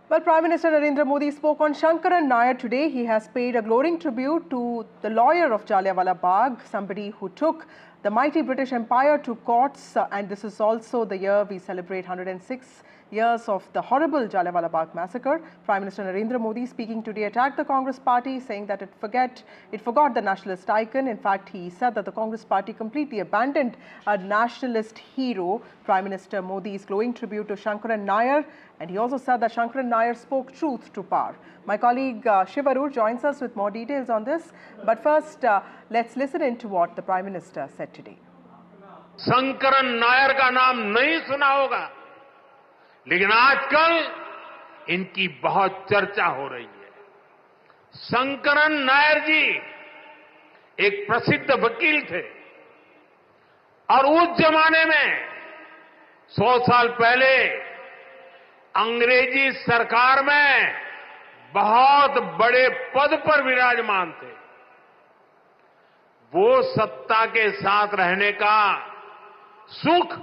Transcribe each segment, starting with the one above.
Well, Prime Minister Narendra Modi spoke on Shankaran Nair today. He has paid a glowing tribute to the lawyer of Jallianwala Bagh, somebody who took the mighty British Empire to courts. And this is also the year we celebrate 106 years of the horrible Jallianwala Bagh massacre. Prime Minister Narendra Modi speaking today attacked the Congress party, saying that it forgot the nationalist icon. In fact, he said that the Congress party completely abandoned a nationalist hero. Prime Minister Modi's glowing tribute to Shankaran Nair, and he also said that Shankaran Nair spoke truth to power. My colleague Shiv Arur joins us with more details on this. But first, let's listen into what the Prime Minister said today. Shankaran Nair का नाम नहीं सुना होगा, लेकिन आजकल इनकी बहुत चर्चा हो रही है। शंकरन नायर जी एक प्रसिद्ध वकील थे और उस जमाने में 100 साल पहले अंग्रेजी सरकार में बहुत बड़े पद पर विराजमान थे। वो सत्ता के साथ रहने का सुख,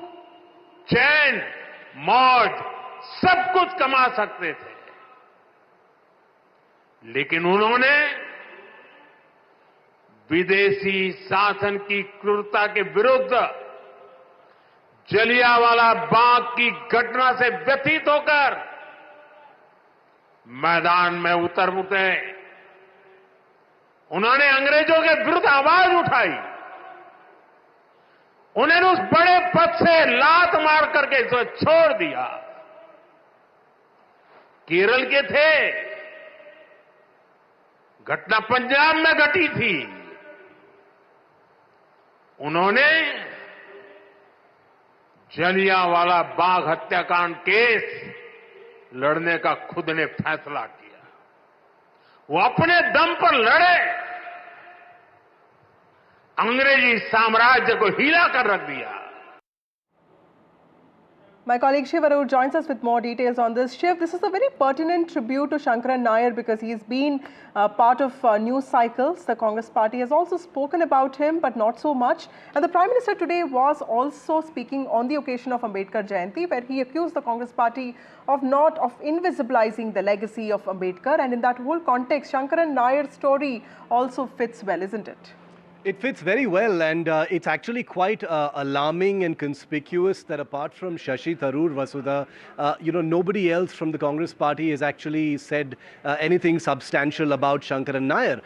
चैन, मौज सब कुछ कमा सकते थे, लेकिन उन्होंने विदेशी शासन की क्रूरता के विरुद्ध जलियांवाला बाग की घटना से व्यथित होकर मैदान में उतरे। उन्होंने अंग्रेजों के विरुद्ध आवाज उठाई, उन्होंने उस बड़े पद से लात मार करके इसे छोड़ दिया। केरल के थे, घटना पंजाब में घटी थी। उन्होंने जलियांवाला बाग हत्याकांड केस लड़ने का खुद ने फैसला किया। वो अपने दम पर लड़े, अंग्रेजी साम्राज्य को हिला कर रख दिया। My colleague Shiv Arur joins us with more details on this. Shiv, this is a very pertinent tribute to Shankaran Nair because he's been part of news cycles. The Congress party has also spoken about him, but not so much. And the Prime Minister today was also speaking on the occasion of Ambedkar Jayanti, where he accused the Congress party of invisibilizing the legacy of Ambedkar. And in that whole context, Shankaran Nair's story also fits well, isn't it? It fits very well, and it's actually quite alarming and conspicuous that apart from Shashi Tharoor, Vasudha, nobody else from the Congress party has actually said anything substantial about Shankaran Nair.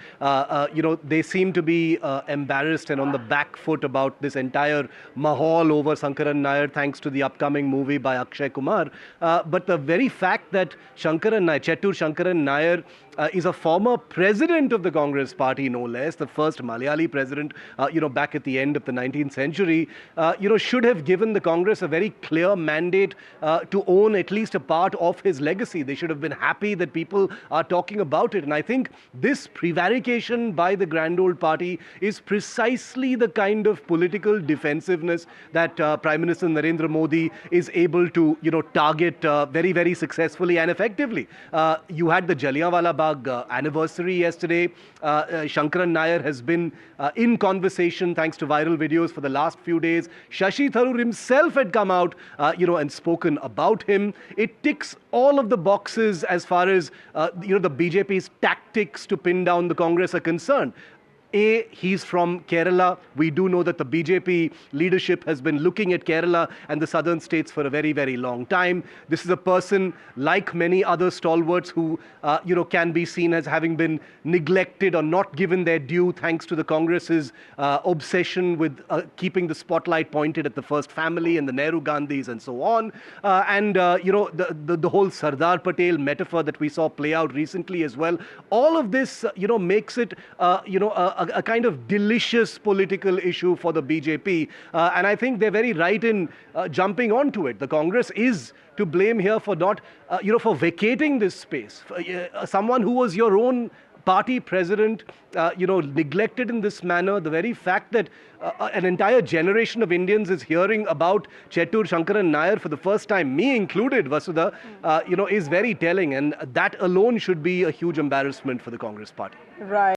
They seem to be embarrassed and on the back foot about this entire mahal over Shankaran Nair, thanks to the upcoming movie by Akshay Kumar. But the very fact that Chettur Shankaran Nair is a former president of the Congress party, no less, the first Malayali president, back at the end of the 19th century, should have given the Congress a very clear mandate to own at least a part of his legacy. They should have been happy that people are talking about it. And I think this prevarication by the grand old party is precisely the kind of political defensiveness that Prime Minister Narendra Modi is able to, target very, very successfully and effectively. You had the Jallianwala Bagh anniversary yesterday. Shankaran Nair has been in conversation thanks to viral videos for the last few days. Shashi Tharoor himself had come out, and spoken about him. It ticks all of the boxes as far as, the BJP's tactics to pin down the Congress are concerned. He's from Kerala. We do know that the BJP leadership has been looking at Kerala and the southern states for a very, very long time. This is a person, like many other stalwarts, who, can be seen as having been neglected or not given their due thanks to the Congress's obsession with keeping the spotlight pointed at the first family and the Nehru Gandhis and so on. The whole Sardar Patel metaphor that we saw play out recently as well. All of this, makes it, a kind of delicious political issue for the BJP. And I think they're very right in jumping onto it. The Congress is to blame here for not, for vacating this space. Someone who was your own party president, neglected in this manner. The very fact that an entire generation of Indians is hearing about Chettur Shankaran Nair for the first time, me included, Vasudha, is very telling. And that alone should be a huge embarrassment for the Congress party. Right.